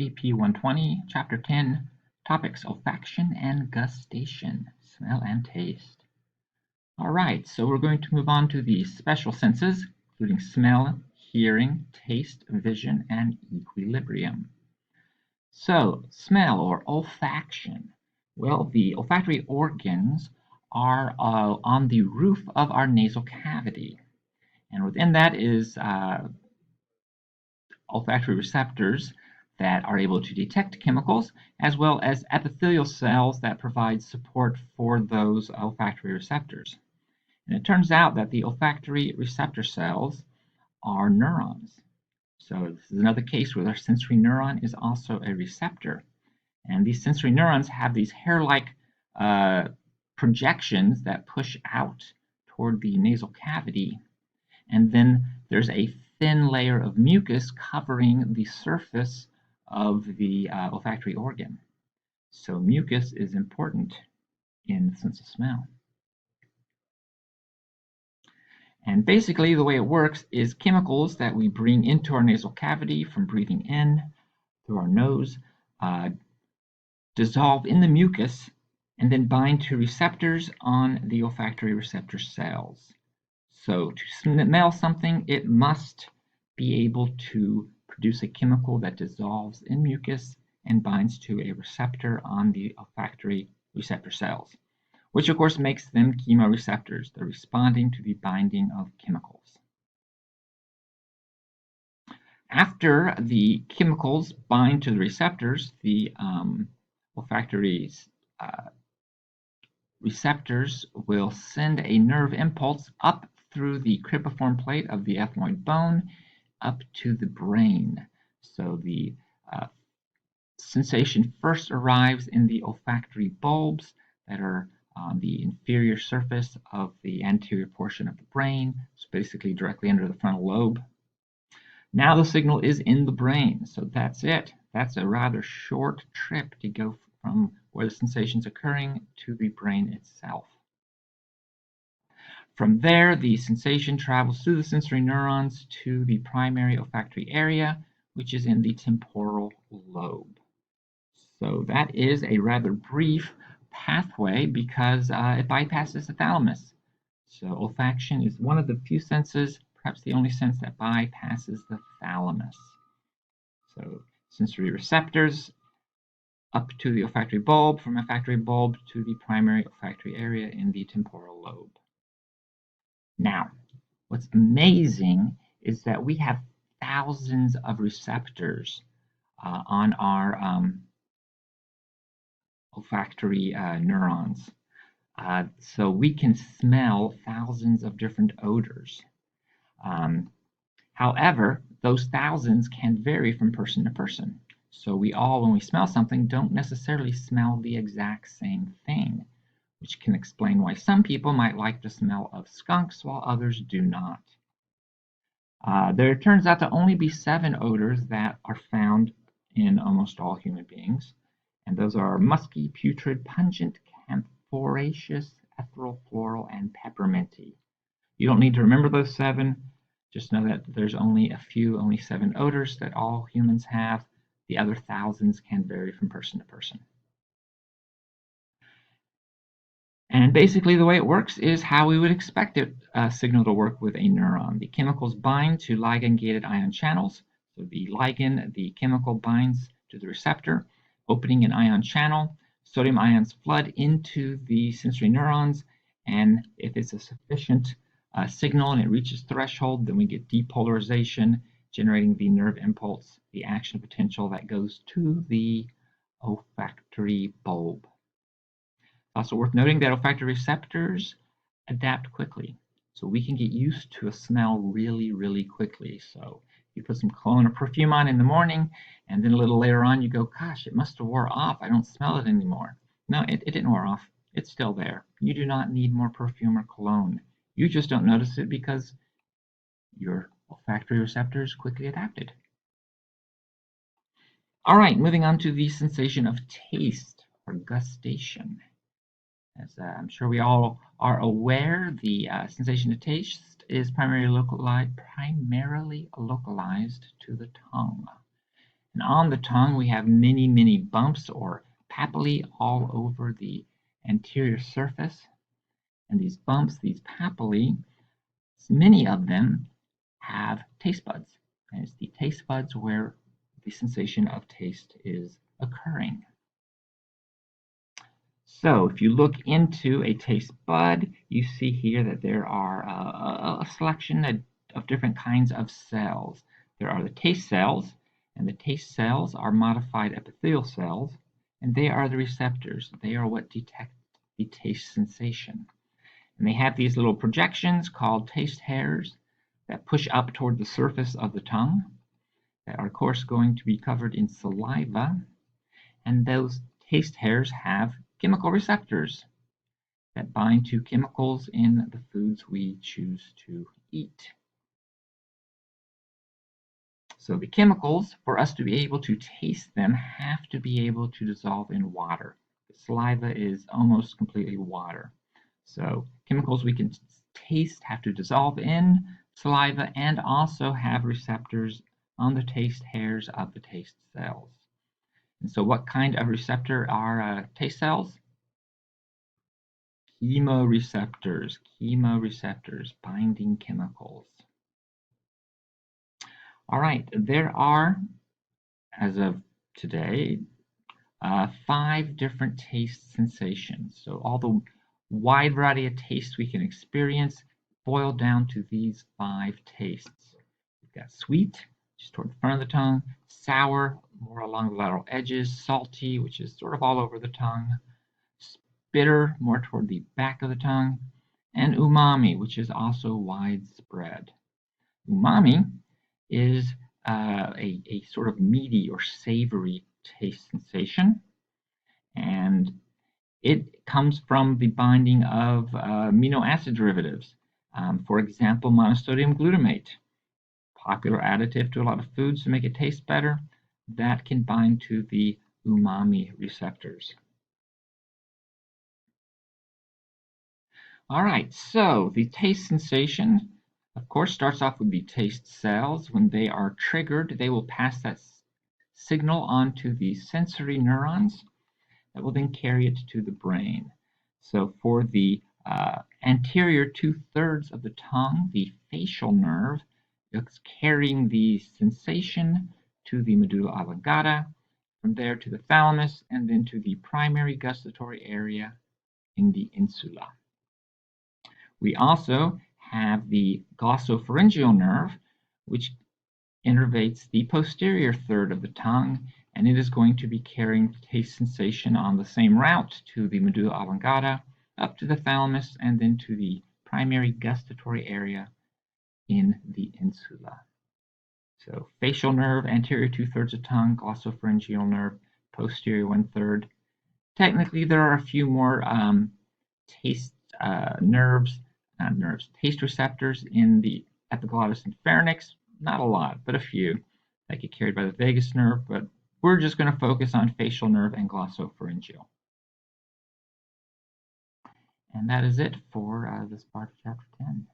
AP 120, Chapter 10, Topics Olfaction and Gustation, Smell and Taste. All right, so we're going to move on to the special senses, including smell, hearing, taste, vision, and equilibrium. So, smell or olfaction. Well, the olfactory organs are on the roof of our nasal cavity. And within that is olfactory receptors that are able to detect chemicals, as well as epithelial cells that provide support for those olfactory receptors. And it turns out that the olfactory receptor cells are neurons. So this is another case where our sensory neuron is also a receptor. And these sensory neurons have these hair-like projections that push out toward the nasal cavity. And then there's a thin layer of mucus covering the surface of the olfactory organ. So mucus is important in the sense of smell. And basically the way it works is chemicals that we bring into our nasal cavity from breathing in through our nose dissolve in the mucus and then bind to receptors on the olfactory receptor cells. So to smell something, it must be able to produce a chemical that dissolves in mucus and binds to a receptor on the olfactory receptor cells, which of course makes them chemoreceptors. They're responding to the binding of chemicals. After the chemicals bind to the receptors, the olfactory receptors will send a nerve impulse up through the cribriform plate of the ethmoid bone up to the brain. So the sensation first arrives in the olfactory bulbs that are on the inferior surface of the anterior portion of the brain, so basically directly under the frontal lobe. Now the signal is in the brain, so that's it. That's a rather short trip to go from where the sensation's occurring to the brain itself. From there, the sensation travels through the sensory neurons to the primary olfactory area, which is in the temporal lobe. So that is a rather brief pathway because it bypasses the thalamus. So olfaction is one of the few senses, perhaps the only sense that bypasses the thalamus. So sensory receptors up to the olfactory bulb, from olfactory bulb to the primary olfactory area in the temporal lobe. Now, what's amazing is that we have thousands of receptors on our olfactory neurons. So we can smell thousands of different odors. However, those thousands can vary from person to person. So we all, when we smell something, don't necessarily smell the exact same thing, which can explain why some people might like the smell of skunks while others do not. There turns out to only be 7 odors that are found in almost all human beings, and those are musky, putrid, pungent, camphoraceous, ethereal, floral, and pepperminty. You don't need to remember those 7. Just know that there's only 7 odors that all humans have. The other thousands can vary from person to person. And basically the way it works is how we would expect a signal to work with a neuron. The chemicals bind to ligand-gated ion channels. So the ligand, the chemical binds to the receptor, opening an ion channel. Sodium ions flood into the sensory neurons, and if it's a sufficient signal and it reaches threshold, then we get depolarization, generating the nerve impulse, the action potential that goes to the olfactory bulb. Also worth noting that olfactory receptors adapt quickly. So we can get used to a smell really, really quickly. So you put some cologne or perfume on in the morning, and then a little later on you go, gosh, it must have wore off. I don't smell it anymore. No, it didn't wear off. It's still there. You do not need more perfume or cologne. You just don't notice it because your olfactory receptors quickly adapted. All right, moving on to the sensation of taste or gustation. As I'm sure we all are aware, the sensation of taste is primarily localized to the tongue. And on the tongue, we have many, many bumps or papillae all over the anterior surface. And these bumps, these papillae, many of them have taste buds. And it's the taste buds where the sensation of taste is occurring. So if you look into a taste bud, you see here that there are a selection of different kinds of cells. There are the taste cells, and the taste cells are modified epithelial cells, and they are the receptors. They are what detect the taste sensation. And they have these little projections called taste hairs that push up toward the surface of the tongue that are, of course, going to be covered in saliva. And those taste hairs have chemical receptors that bind to chemicals in the foods we choose to eat. So the chemicals, for us to be able to taste them, have to be able to dissolve in water. The saliva is almost completely water. So chemicals we can taste have to dissolve in saliva and also have receptors on the taste hairs of the taste cells. And so what kind of receptor are taste cells? Chemoreceptors, binding chemicals. All right, there are, as of today, 5 different taste sensations. So all the wide variety of tastes we can experience boil down to these 5 tastes. We've got sweet, just toward the front of the tongue, sour, more along the lateral edges, salty, which is sort of all over the tongue, bitter, more toward the back of the tongue, and umami, which is also widespread. Umami is a sort of meaty or savory taste sensation, and it comes from the binding of amino acid derivatives. For example, monosodium glutamate, popular additive to a lot of foods to make it taste better, that can bind to the umami receptors. All right, so the taste sensation, of course, starts off with the taste cells. When they are triggered, they will pass that signal on to the sensory neurons that will then carry it to the brain. So for the anterior 2/3 of the tongue, the facial nerve, it's carrying the sensation to the medulla oblongata, from there to the thalamus, and then to the primary gustatory area in the insula. We also have the glossopharyngeal nerve, which innervates the posterior third of the tongue, and it is going to be carrying taste sensation on the same route to the medulla oblongata, up to the thalamus, and then to the primary gustatory area in the insula. So facial nerve, anterior 2/3 of tongue, glossopharyngeal nerve, posterior 1/3. Technically, there are a few more taste taste receptors in the epiglottis and pharynx. Not a lot, but a few that get carried by the vagus nerve, but we're just going to focus on facial nerve and glossopharyngeal. And that is it for this part of chapter 10.